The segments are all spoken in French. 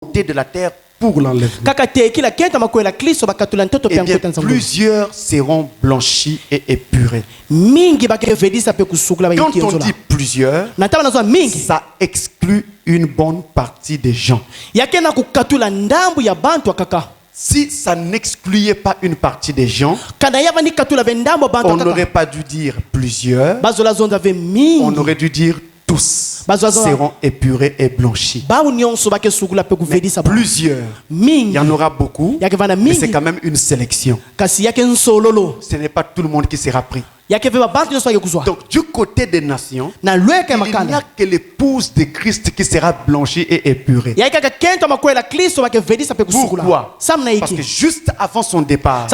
de la terre pour l'enlèvement. Eh bien, plusieurs seront blanchis et épurés. Quand on dit plusieurs, ça exclut une bonne partie des gens. Si ça n'excluait pas une partie des gens, on n'aurait pas dû dire plusieurs, on aurait dû dire tous seront épurés et blanchis. Mais plusieurs, il y en aura beaucoup, mais c'est quand même une sélection. Ce n'est pas tout le monde qui sera pris. Donc du côté des nations, il n'y a que l'épouse de Christ qui sera blanchie et épurée. Pourquoi? Parce que juste avant son départ,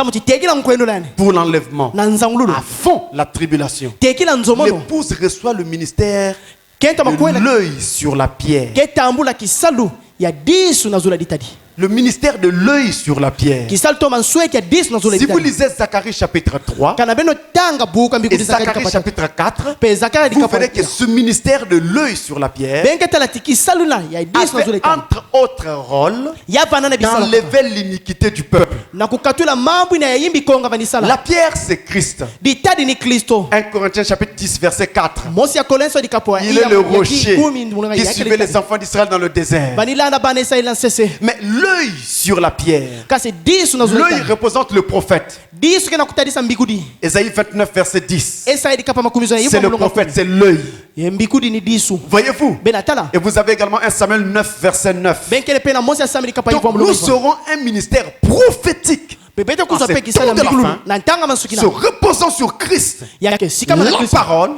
pour l'enlèvement, à fond la tribulation, l'épouse reçoit le ministère de l'œil sur la pierre. Le ministère de l'œil sur la pierre. Si vous lisez Zacharie chapitre 3 et Zacharie chapitre 4, vous verrez que ce ministère de l'œil sur la pierre avait entre autres rôles d'enlever l'iniquité du peuple. La pierre, c'est Christ. 1 Corinthiens chapitre 10 verset 4. Il est le rocher qui suivait les enfants d'Israël dans le désert. Mais l'œil sur la pierre, l'œil représente le prophète. Ésaïe 29 verset 10. C'est le prophète, c'est l'œil. Voyez-vous? Et vous avez également 1 Samuel 9 verset 9. Donc nous serons un ministère prophétique en ces temps de la fin, se reposant sur Christ, la parole,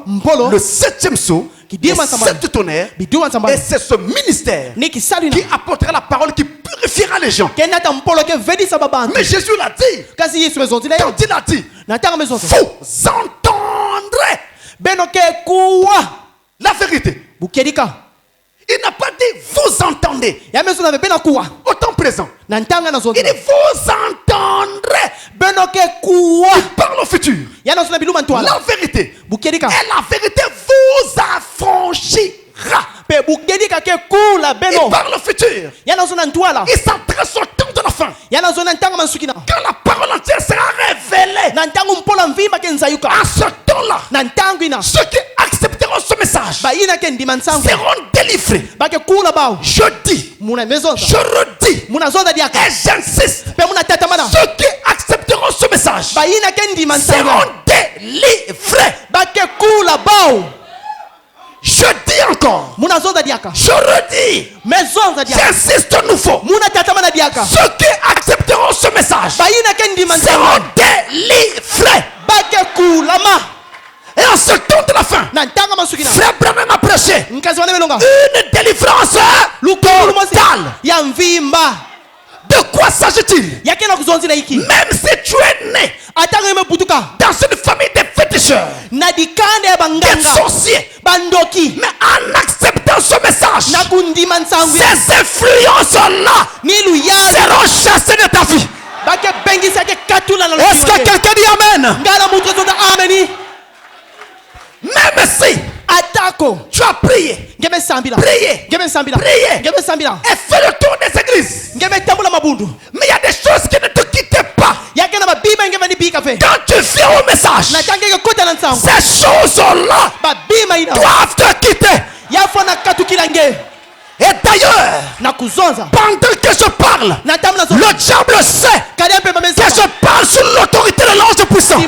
le septième sceau, les sept tonnerres, et c'est ce ministère qui apportera la parole qui purifiera les gens. Mais Jésus l'a dit. Quand il a dit, vous entendrez la vérité. Il n'a pas dit vous entendez au temps présent. Il dit vous entendrez. Il parle au futur. La vérité. Et la vérité vous affranchira. Il parle au futur. Il s'adresse au temps de la fin. Quand la parole entière sera révélée, à ce temps-là, ceux qui accepteront ce message seront délivrés. Je dis, je redis, et j'insiste, ceux qui accepteront ce message seront délivrés. Je dis encore, je redis, j'insiste de nouveau, ceux qui accepteront ce message seront délivrés. Et en ce temps de la fin, Frère Branham a prêché une délivrance totale. De quoi s'agit-il? Même si tu es né dans une famille de féticheurs, des sorciers, mais en acceptant ce message, ces influences-là seront chassées de ta vie. Est-ce que quelqu'un dit Amen? Même si tu as prié, et fait le tour des églises, mais il y a des choses qui ne te quittent pas. Quand tu viens au message, ces choses-là doivent te quitter. Et d'ailleurs, pendant que je parle, le diable sait que je parle sous l'autorité de l'ange puissant.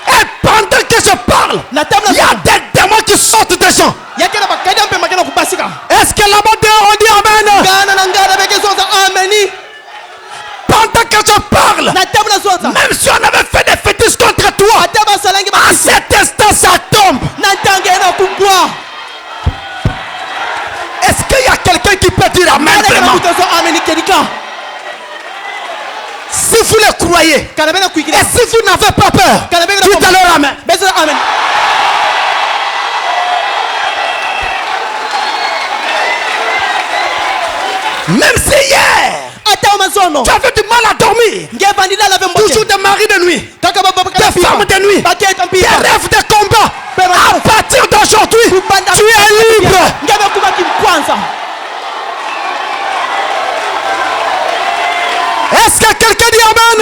Et pendant que je parle, il y a des démons qui sortent des gens. Est-ce que là-bas on dit Amen? Pendant que je parle, même si on avait fait des fétiches contre toi, à cet instant ça tombe. Est-ce qu'il y a quelqu'un qui peut dire Amen vraiment? Si vous le croyez, et si vous n'avez pas peur, dites alors Amen. Même si hier tu avais du mal à dormir, toujours des maris de nuit, des femmes de nuit, des rêves de combat, à partir d'aujourd'hui, tu es libre. Est-ce que quelqu'un dit amen?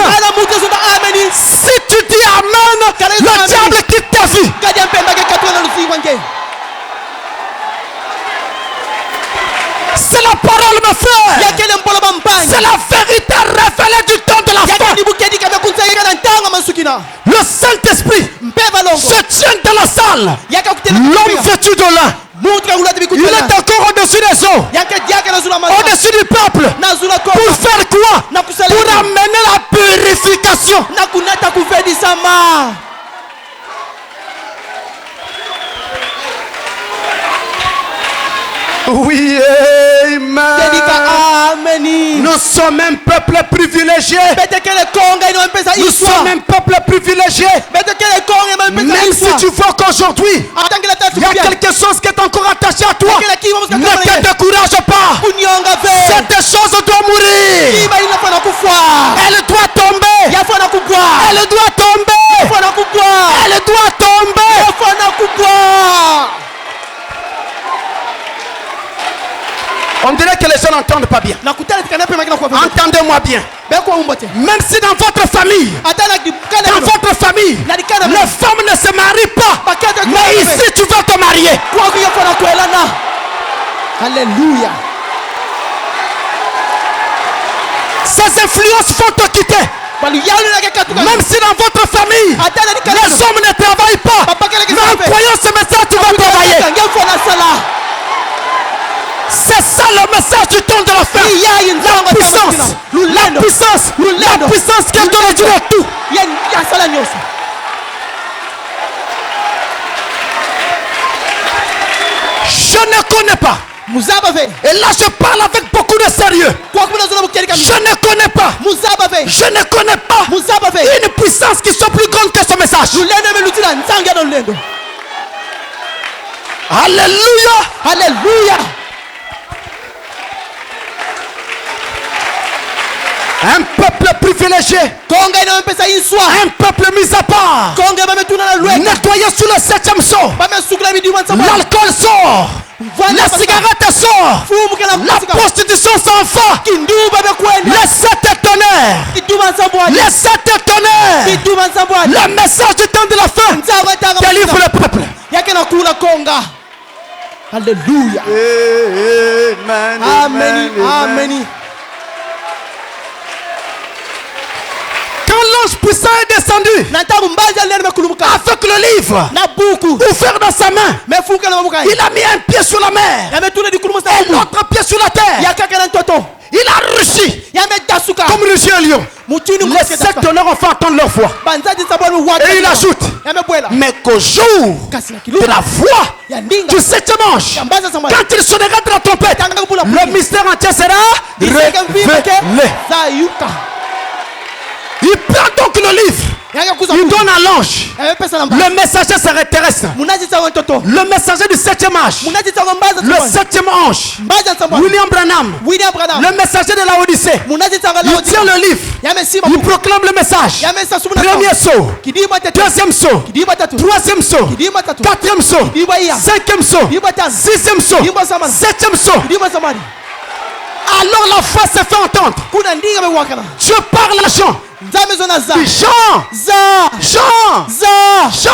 Si tu dis amen, le diable quitte ta vie. C'est la parole, mes frères. C'est la vérité révélée du temps de la fin. Le Saint-Esprit se tient dans la salle. L'homme vêtu de lin. Il est encore au-dessus des eaux, au-dessus du peuple. Pour faire quoi? Pour amener la purification. Oui, amen. Nous sommes un peuple privilégié. Nous sommes un peuple privilégié. Même si tu vois qu'aujourd'hui il y a quelque chose qui est encore attaché à toi, ne te décourage pas. Cette chose doit mourir. Elle doit tomber. Elle doit tomber. Elle doit tomber. On dirait que les gens n'entendent pas bien. Entendez-moi bien. Même si dans votre famille, les femmes ne se marient pas, mais ici tu vas te marier. Alléluia. Ces influences font te quitter. Même si dans votre famille, les hommes ne travaillent pas, mais en croyant ce message, tu vas travailler. C'est ça le message du temps de la fin. La puissance qui a donné Dieu à tout. Je ne connais pas. Et là je parle avec beaucoup de sérieux. Je ne connais pas. Je ne connais pas une puissance qui soit plus grande que ce message. Alléluia. Alléluia. Un peuple privilégié. Un peuple mis à part. Nettoyé sous le 7e saut. L'alcool sort. La cigarette sort. La prostitution s'en va. Les 7 tonnerres. Les 7 tonnerres. Le message du temps de la fin délivre le peuple. Alléluia. Amen. Amen. Quand l'ange puissant est descendu avec le livre ouvert dans sa main, il a mis un pied sur la mer et l'autre pied sur la terre. Il a rugi comme rugi un lion. Les 7 tonnerres ont fait entendre leur voix. Et il ajoute, mais qu'au jour de la voix du 7e ange, quand il sonnera de la trompette, le mystère entier sera révélé. Il prend donc le livre. Il donne à l'ange. Le messager serait terrestre. Le messager du 7e âge. Le 7e ange. William Branham. Le messager de la Odyssée. Il tient le livre. Il proclame le message. Premier saut. Deuxième saut. Troisième saut. Quatrième saut. Cinquième saut. Sixième saut. Septième saut. Alors la voix se fait entendre. Je parle à Jean. Jean.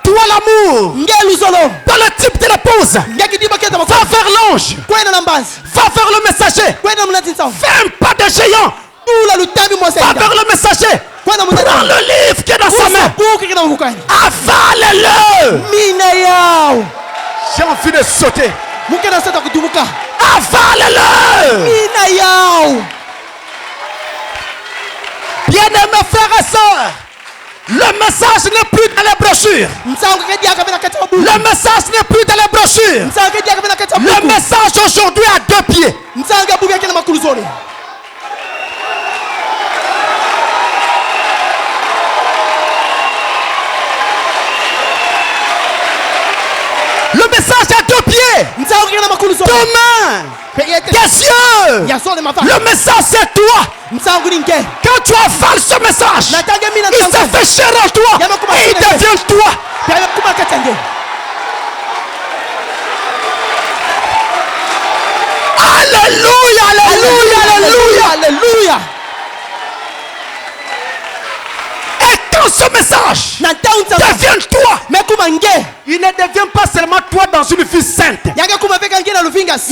Toi l'amour. Dans le type de l'épouse. Va vers l'ange. Va vers le messager. Fais un pas de géant. Va vers le messager. Prends le livre qui est dans sa main. Avale-le. J'ai envie de sauter. Avale-le. Bien-aimés frères et sœurs, le message n'est plus dans les brochures. Le message n'est plus dans les brochures. Le message aujourd'hui a 2 pieds. Le message a 2 pieds. 2 mains. Des cieux. Le message c'est toi. Quand tu avales ce message, il se fait chair en toi et il devient toi. Alléluia, alléluia, Alléluia. Alléluia. Et quand ce message devient toi, il ne devient pas seulement toi dans une vie sainte. Il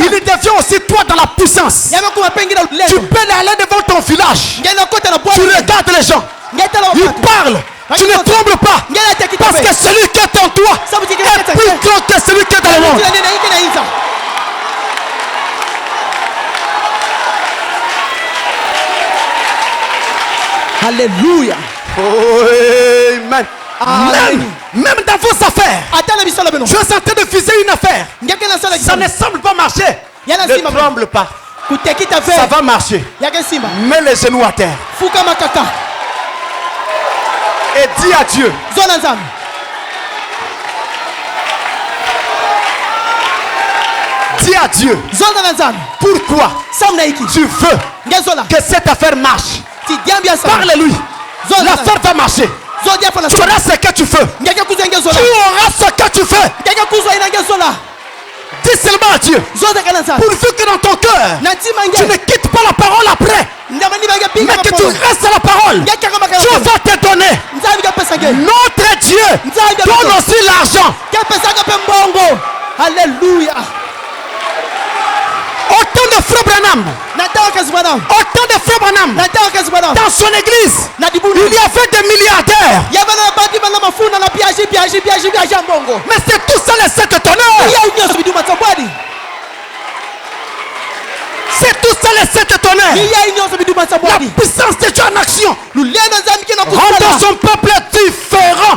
devient aussi toi dans la puissance. Tu peux aller devant ton village. Tu regardes les gens. Ils parlent. Tu ne trembles pas. Parce que celui qui est en toi est plus grand que celui qui est dans le monde. Alléluia. Oh, amen. Même dans vos affaires, je suis en train de viser une affaire. Ça ne semble pas marcher. Ne tremble pas. Ça va marcher. Mets les genoux à terre. Et dis à Dieu. Dis à Dieu. Pourquoi tu veux que cette affaire marche? Parle-lui. L'affaire va marcher. Tu auras ce que tu veux. Tu auras ce que tu veux. Dis seulement à Dieu. Pourvu que dans ton cœur, tu ne quittes pas la parole après, mais que tu restes à la parole. Dieu va te donner. Notre Dieu donne aussi l'argent. Alléluia. Autant de frères Branham, dans son église, il y avait des milliardaires. Mais c'est tout ça les sept tonnerres. C'est tout ça les sept tonnerres. La puissance de Dieu en action. Rendre son peuple différent.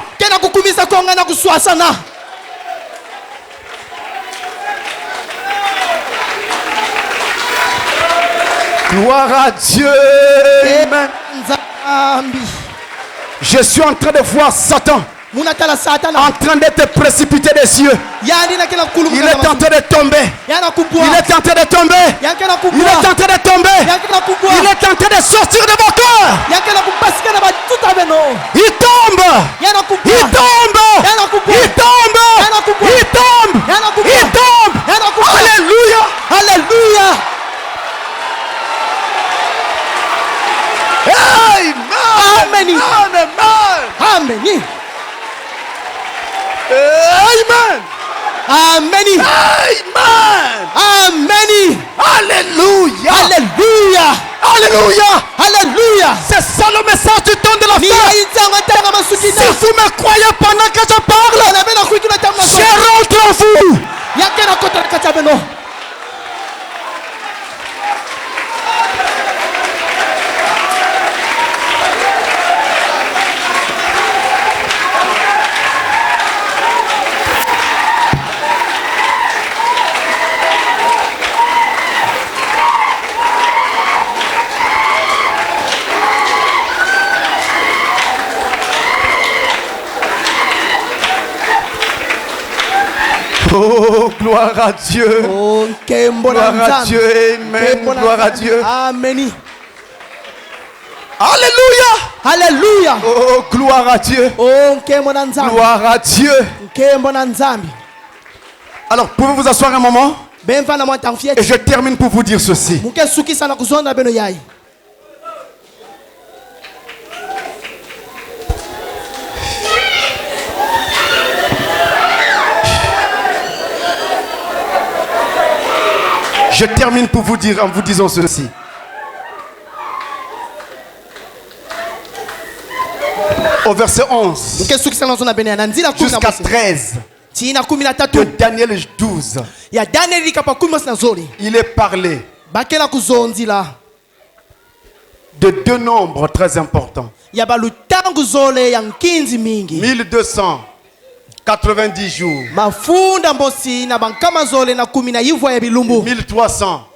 Gloire à Dieu. Amen. Je suis en train de voir Satan en train d'être précipité des cieux. Il est en train de tomber. Il est en train de tomber. Il est en train de tomber. Il est en train de sortir de vos cœurs. Il tombe. Il tombe. Il tombe. Il tombe. Il tombe. Alléluia. Alléluia. Amen. Amen. Amen. Amen. Amen. Amen. Alléluia. Alléluia. Alléluia. Alléluia. C'est ça le message du temps de la fin. Si vous me croyez pendant que je parle, je rentre en vous. Oh, gloire à Dieu. Gloire à Dieu. Amen. Gloire à Dieu. Amen. Alléluia. Alléluia. Oh, gloire à Dieu. Gloire à Dieu. Alors, pouvez-vous vous asseoir un moment? Et je termine pour vous dire ceci. Je termine pour vous dire en vous disant ceci. Au verset 11 jusqu'à 13 de Daniel 12, il est parlé de deux nombres très importants. 1290 jours. 1300.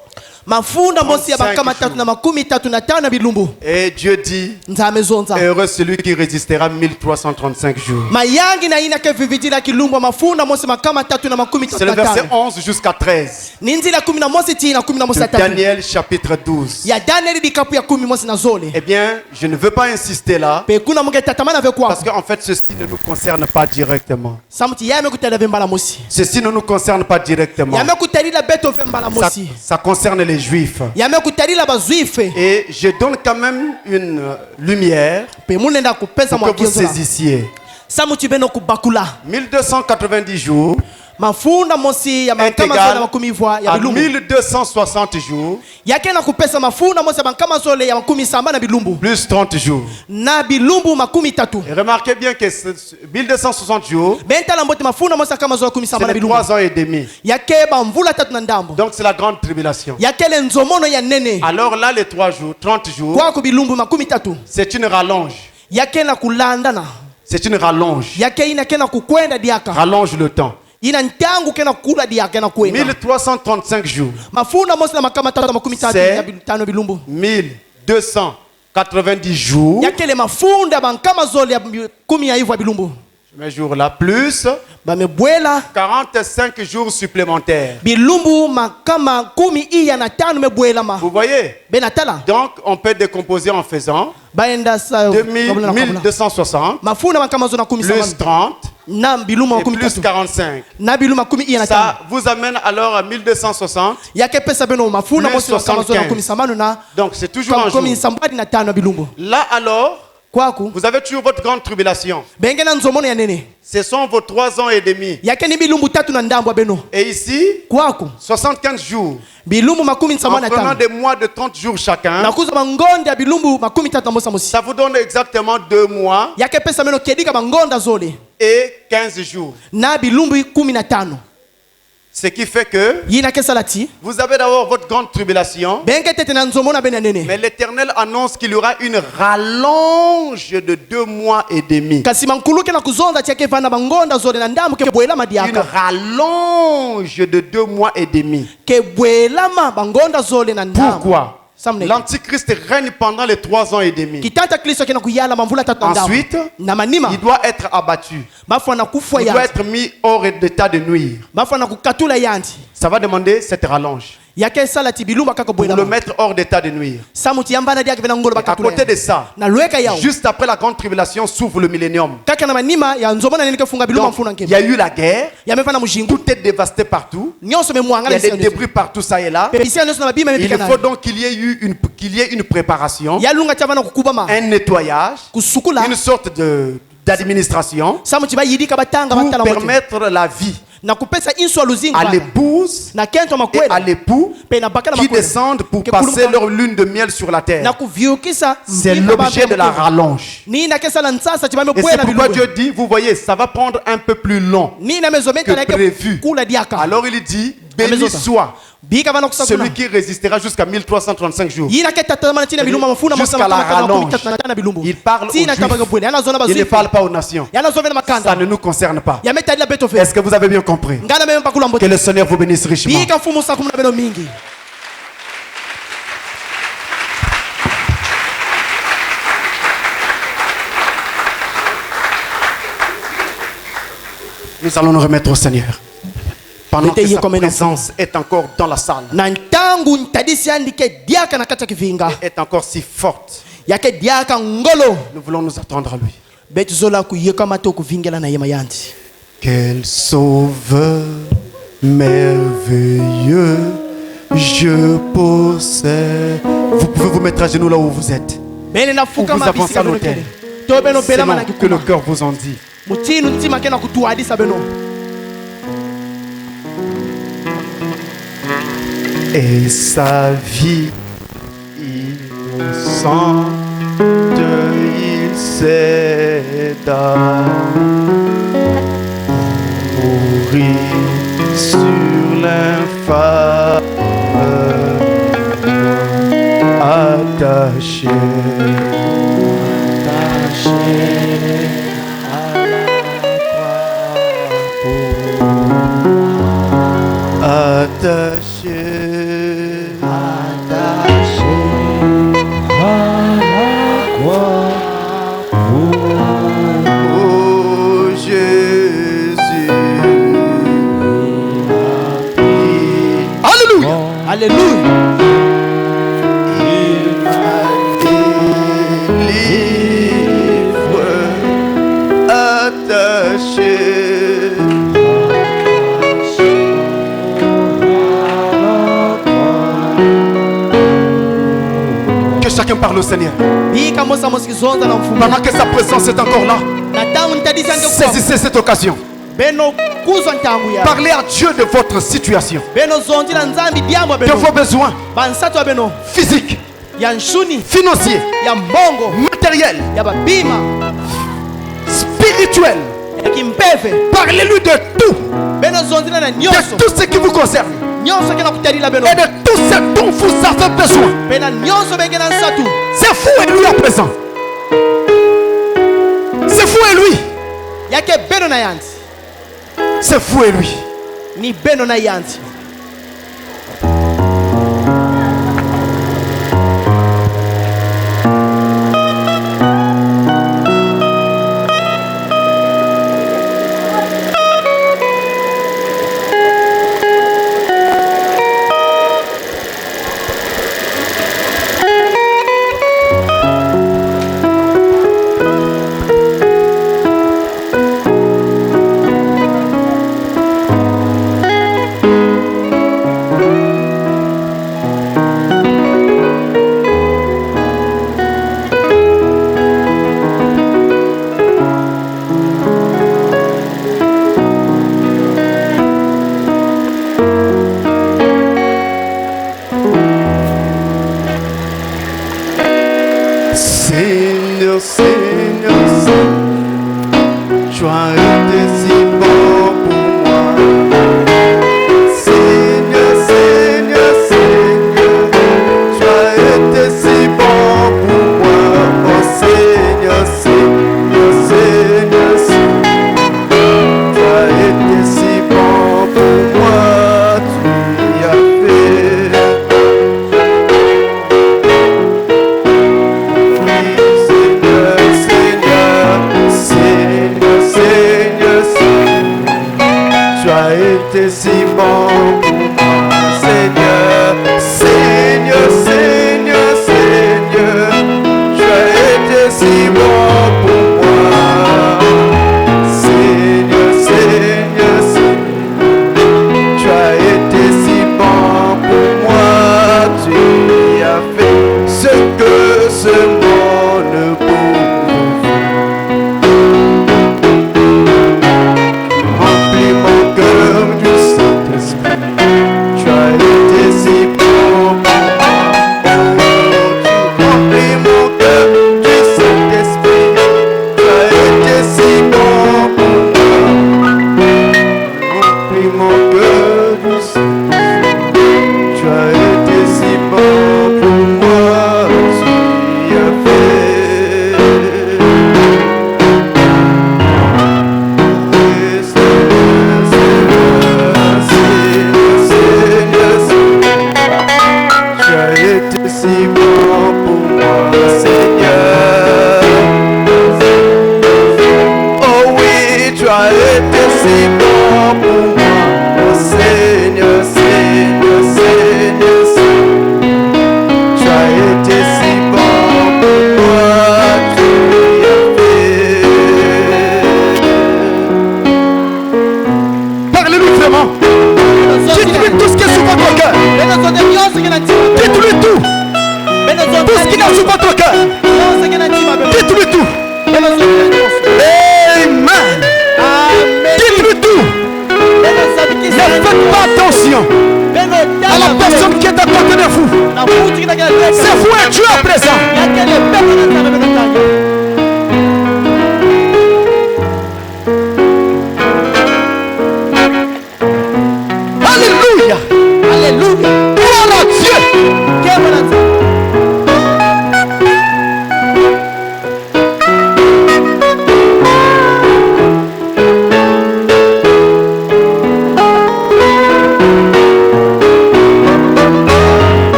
Et Dieu dit, heureux celui qui résistera 1335 jours. C'est le verset 11 jusqu'à 13 de Daniel chapitre 12. Eh bien, je ne veux pas insister là, parce qu'en fait ceci ne nous concerne pas directement. Ceci ne nous concerne pas directement. Ça concerne les les Juifs. Et je donne quand même une lumière pour que vous saisissiez. 1290 jours est égal à 1260 jours plus 30 jours. Et remarquez bien que 1260 jours, c'est 3 ans et demi. Donc c'est la grande tribulation. Alors là, les 3 jours, 30 jours, c'est une rallonge. C'est une rallonge. Rallonge le temps. 1335 jours. C'est 1290 jours. Je mets jour là plus 45 jours supplémentaires. Vous voyez? Donc on peut décomposer en faisant 1260 plus 30 et plus 45. Ça vous amène alors à 1260 plus 75. Donc c'est toujours un jour. Là alors, vous avez toujours votre grande tribulation. Ce sont vos 3 ans et demi. Et ici, 75 jours. En prenant des mois de 30 jours chacun, ça vous donne exactement 2 mois et 15 jours. Ce qui fait que vous avez d'abord votre grande tribulation, mais l'Éternel annonce qu'il y aura une rallonge de 2 mois et demi. Une rallonge de 2 mois et demi. Pourquoi? L'Antichrist règne pendant les 3 ans et demi. Ensuite, il doit être abattu. Il doit être mis hors d'état de nuire. Ça va demander cette rallonge pour le mettre hors d'état de nuire. Et à côté de ça, juste après la grande tribulation s'ouvre le millénium. Donc, il y a eu la guerre. Tout est dévasté partout. Il y a des débris partout, ça et là. Il faut donc qu'il y ait une préparation, un nettoyage, une sorte d'administration pour permettre la vie à l'épouse et à l'époux qui descendent pour passer leur lune de miel sur la terre. C'est l'objet de la rallonge. Et c'est pourquoi Dieu dit, vous voyez, ça va prendre un peu plus long que prévu. Alors il dit, béni soit celui qui résistera jusqu'à 1335 jours. Jusqu'à la rallonge. Il parle aux Juifs. Il ne parle pas aux nations. Ça ne nous concerne pas. Est-ce que vous avez bien compris? Que le Seigneur vous bénisse richement. Nous allons nous remettre au Seigneur. Pendant que sa présence est encore dans la salle. Est encore si forte. Nous voulons nous attendre à lui. Quel sauveur merveilleux je possède. Vous pouvez vous mettre à genoux là où vous êtes. Ou vous avancez à l'autel. C'est non que le cœur vous en dit. Et sa vie innocente, il céda mourir sur l'infâme, attaché à la croix, attaché à la croix. Oh Jésus. Alléluia. Alléluia. Il m'a délivré, attaché. Que chacun parle au Seigneur. Pendant que sa présence est encore là, saisissez cette occasion. Parlez à Dieu de votre situation, de vos besoins physiques, financiers, matériels, spirituels. Parlez-lui de tout, de tout ce qui vous concerne et de tout ce dont vous avez besoin. C'est fou et lui à présent. C'est fou et lui. C'est fou et lui.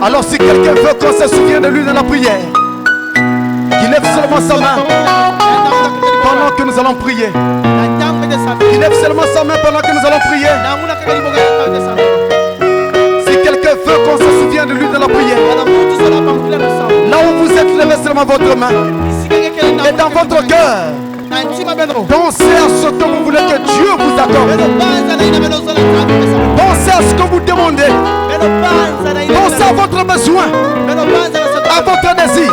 Alors si quelqu'un veut qu'on se souvienne de lui dans la prière, qu'il lève seulement sa main pendant que nous allons prier. Il lève seulement sa main pendant que nous allons prier. Si quelqu'un veut qu'on se souvienne de lui dans la prière, là où vous êtes, levez seulement votre main. Et dans votre cœur, pensez à ce que vous voulez que Dieu vous accorde. Pensez à ce que vous demandez. Pensez à votre besoin, à votre désir.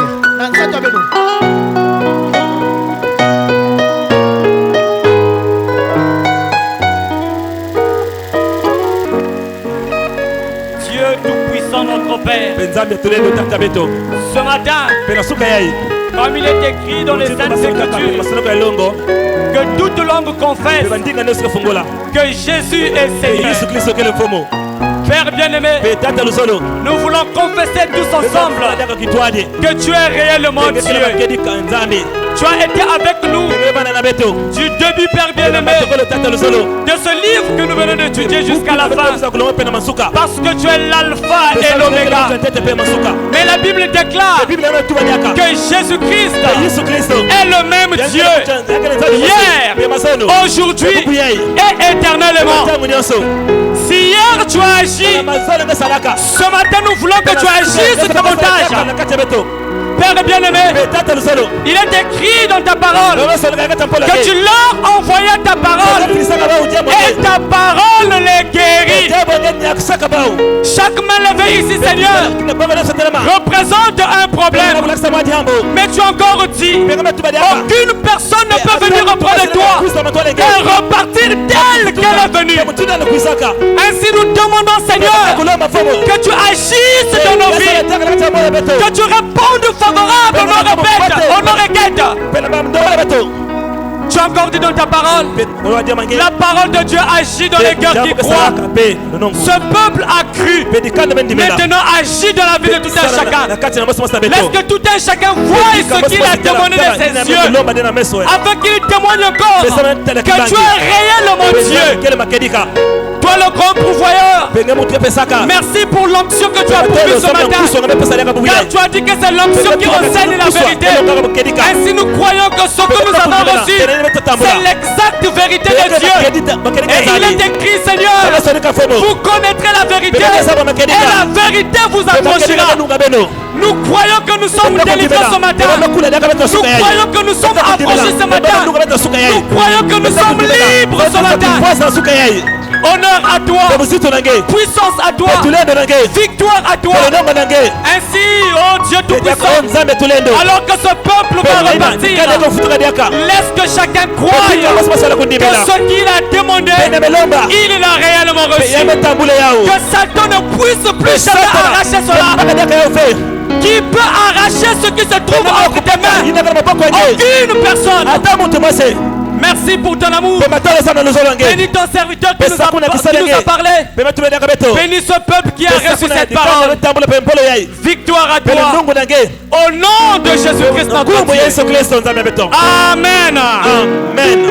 Dieu Tout-Puissant, notre Père, ce matin, comme il est écrit dans les Saintes Écritures, que toute langue confesse que Jésus est Seigneur. Père bien-aimé, nous voulons confesser tous ensemble que tu es réellement Dieu. Tu as été avec nous du début, Père bien-aimé, de ce livre que nous venons d'étudier jusqu'à la fin, parce que tu es l'alpha et l'oméga. Mais la Bible déclare que Jésus-Christ est le même Dieu hier, aujourd'hui et éternellement. Si hier tu as agi, ce matin nous voulons que tu agisses davantage. Père bien-aimé, il est écrit dans ta parole que tu leur envoyais ta parole et ta parole les guérit. Chaque main levée ici, Seigneur, représente un problème. Mais tu as encore dit, aucune personne ne peut venir auprès de toi et repartir telle qu'elle est venue. Ainsi nous demandons, Seigneur, que tu agisses dans nos vies, que tu répondes favorable à nos requêtes. Tu as encore dit dans ta parole, la parole de Dieu agit dans les cœurs qui croient. Ce peuple a cru, maintenant agit dans la vie de tout un chacun. Laisse que tout un chacun voie ce qu'il a demandé de ses yeux, afin qu'il témoigne encore que tu es réellement Dieu. Toi le grand pourvoyeur, merci pour l'onction que tu as pourvue ce matin, car tu as dit que c'est l'onction qui enseigne la vérité. Ainsi nous croyons que ce que nous avons reçu, c'est l'exacte vérité de Dieu. Et il est écrit, Seigneur, vous connaîtrez la vérité et la vérité vous affranchira. Nous croyons que nous sommes délivrés ce matin. Nous croyons que nous sommes affranchis ce matin. Nous croyons que nous sommes libres ce matin. Honneur à toi, puissance à toi, victoire à toi. Ainsi, oh Dieu Tout-Puissant, alors que ce peuple va repartir, laisse que chacun croie que ce qu'il a demandé, il l'a réellement reçu. Que Satan ne puisse plus jamais arracher cela. Qui peut arracher ce qui se trouve entre tes mains? Aucune personne. Merci pour ton amour. Bénis ton serviteur qui nous a parlé. Bénis ce peuple qui a reçu cette parole. Victoire à toi. Au nom de Jésus-Christ notre Dieu. Amen. Amen.